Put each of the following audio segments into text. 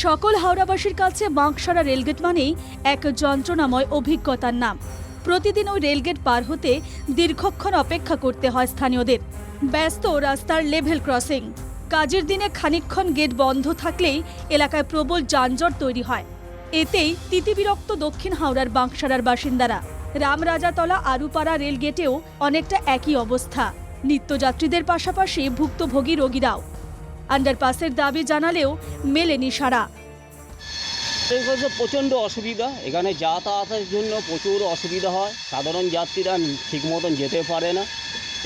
সকল হাওড়াবাসীর কাছে বাঁকসারা রেলগেট মানেই এক যন্ত্রণাময় অভিজ্ঞতার নাম। প্রতিদিন ওই রেলগেট পার হতে দীর্ঘক্ষণ অপেক্ষা করতে হয় স্থানীয়দের। ব্যস্ত রাস্তার লেভেল ক্রসিং, কাজের দিনে খানিকক্ষণ গেট বন্ধ থাকলেই এলাকায় প্রবল যানজট তৈরি হয়। এতেই তিতিবিরক্ত দক্ষিণ হাওড়ার বাঁকসারার বাসিন্দারা। রামরাজাতলা আরুপাড়া রেলগেটেও অনেকটা একই অবস্থা। নিত্যযাত্রীদের পাশাপাশি ভুক্তভোগী রোগীরাও আন্ডারপাসের দাবি জানালেও মেলেনি সাড়া। প্রচণ্ড অসুবিধা, এখানে যাতায়াতের জন্য প্রচুর অসুবিধা হয়। সাধারণ যাত্রীরা ঠিক মতন যেতে পারে না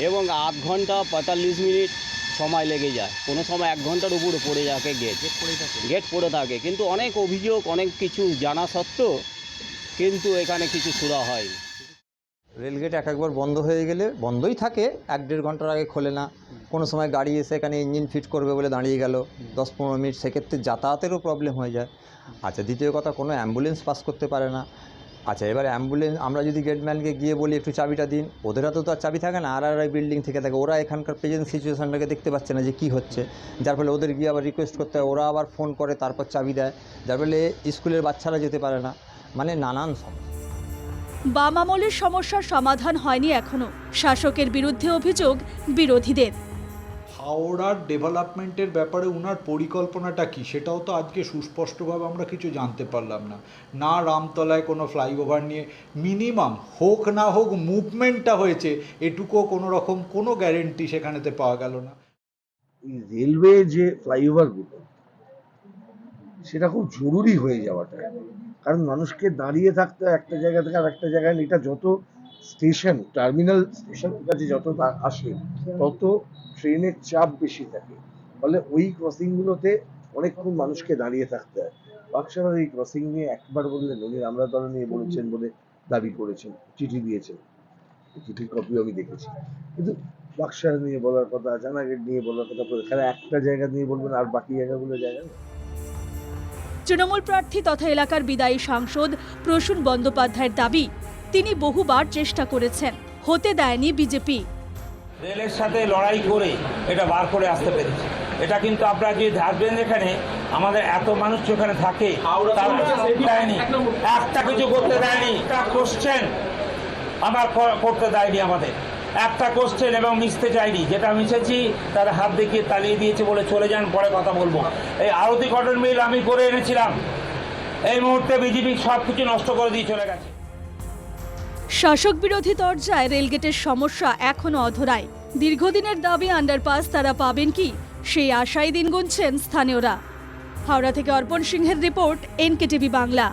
এবং আধ ঘন্টা ৪৫ মিনিট সময় লেগে যায়। কোনো সময় ১ ঘন্টার উপরে পড়ে যাকে গেট পড়ে থাকে। কিন্তু অনেক অভিযোগ, অনেক কিছু জানা সত্ত্বেও কিন্তু এখানে কিছু সুরা হয়নি। রেলগেট একবার বন্ধ হয়ে গেলে বন্ধই থাকে, ১-১.৫ ঘন্টার আগে খোলে না। কোনো সময় গাড়ি এসে এখানে ইঞ্জিন ফিট করবে বলে দাঁড়িয়ে গেল ১০-১৫ মিনিট, সেক্ষেত্রে যাতায়াতেরও প্রবলেম হয়ে যায়। আচ্ছা, দ্বিতীয় কথা, কোনো অ্যাম্বুলেন্স পাস করতে পারে না। আচ্ছা, এবার অ্যাম্বুলেন্স আমরা যদি গেটম্যানকে গিয়ে বলি একটু চাবিটা দিন, ওদের হাতেও তো আর চাবি থাকে না, আর বিল্ডিং থেকে থাকে। ওরা এখানকার প্রেজেন্ট সিচুয়েশনটাকে দেখতে পাচ্ছে না যে কী হচ্ছে, যার ফলে ওদের গিয়ে আবার রিকোয়েস্ট করতে হয়, ওরা আবার ফোন করে তারপর চাবি দেয়, যার ফলে স্কুলের বাচ্চারা যেতে পারে না। মানে নানান সমস্যা। বাম আমলের সমস্যার সমাধান হয়নি এখনো। শাসকের বিরুদ্ধে অভিযোগ বিরোধীদের। হাওড়ার ডেভেলপমেন্টের ব্যাপারে উনার পরিকল্পনাটা কি, সেটাও তো আজকে সুস্পষ্টভাবে আমরা কিছু জানতে পারলাম না। না রামতলায় কোনো ফ্লাইওভার নিয়ে মিনিমাম হোক না হোক মুভমেন্টটা হয়েছে, এটুকুও কোনো রকম কোনো গ্যারেন্টি সেখানেতে পাওয়া গেল না। এই রেলওয়ে যে ফ্লাইওভারগুলো, সেটা খুব জরুরি হয়ে যাওয়াটা, কারণ মানুষকে দাঁড়িয়ে থাকতে একটা জায়গা থেকে আর একটা জায়গায়, এটা যত স্টেশন টার্মিনাল স্টেশনের কাছে যত আসে তত ট্রেনের চাপ বেশি থাকে, ফলে ওই ক্রসিংগুলোতে অনেকক্ষণ মানুষকে দাঁড়িয়ে থাকতে হয়। বাক্সারার এই ক্রসিং নিয়ে একবার বললেন উনি, আমরা দল নিয়ে বলেছেন বলে দাবি করেছেন, চিঠি দিয়েছেন, চিঠির কপিও আমি দেখেছি। কিন্তু বাক্সারা নিয়ে বলার কথা, জানাগেট নিয়ে বলার কথা, এখানে একটা জায়গা নিয়ে বলবেন আর বাকি জায়গাগুলো জায়গা না। তৃণমূল প্রার্থী তথা এলাকার বিদায়ী সাংসদ প্রসূন বন্দ্যোপাধ্যায়ের দাবি, তিনি বহুবার চেষ্টা করেছেন, হতে দেয়নি বিজেপি। রেলের সাথে লড়াই করে এটা বার করে আসতে পেরেছে। এটা কিন্তু আপনারা যদি ধারবেন, এখানে আমাদের এত মানুষ যেখানে থাকে দেয়নি, একটা কিছু করতে দেয়নি, একটা কোশ্চেন আমার করতে দেয়নি, আমাদের একটা কোশ্চেন এবং মিশতে চাইনি। যেটা মিশেছি তারা হাত দেখিয়ে তালিয়ে দিয়েছে, বলে চলে যান, পরে কথা বলবো। এই আরতি কটন মিল আমি করে এনেছিলাম, এই মুহূর্তে বিজেপি সব কিছু নষ্ট করে দিয়ে চলে গেছে। শাসক বিরোধী তরজায় রেলগেটের সমস্যা এখনো অধরাই। দীর্ঘদিনের দাবি আন্ডারপাস তারা পাবেন কি, সেই আশায় দিন গুনছেন স্থানীয়রা। হাওড়া থেকে অর্পণ সিংহের রিপোর্ট, NKTV বাংলা।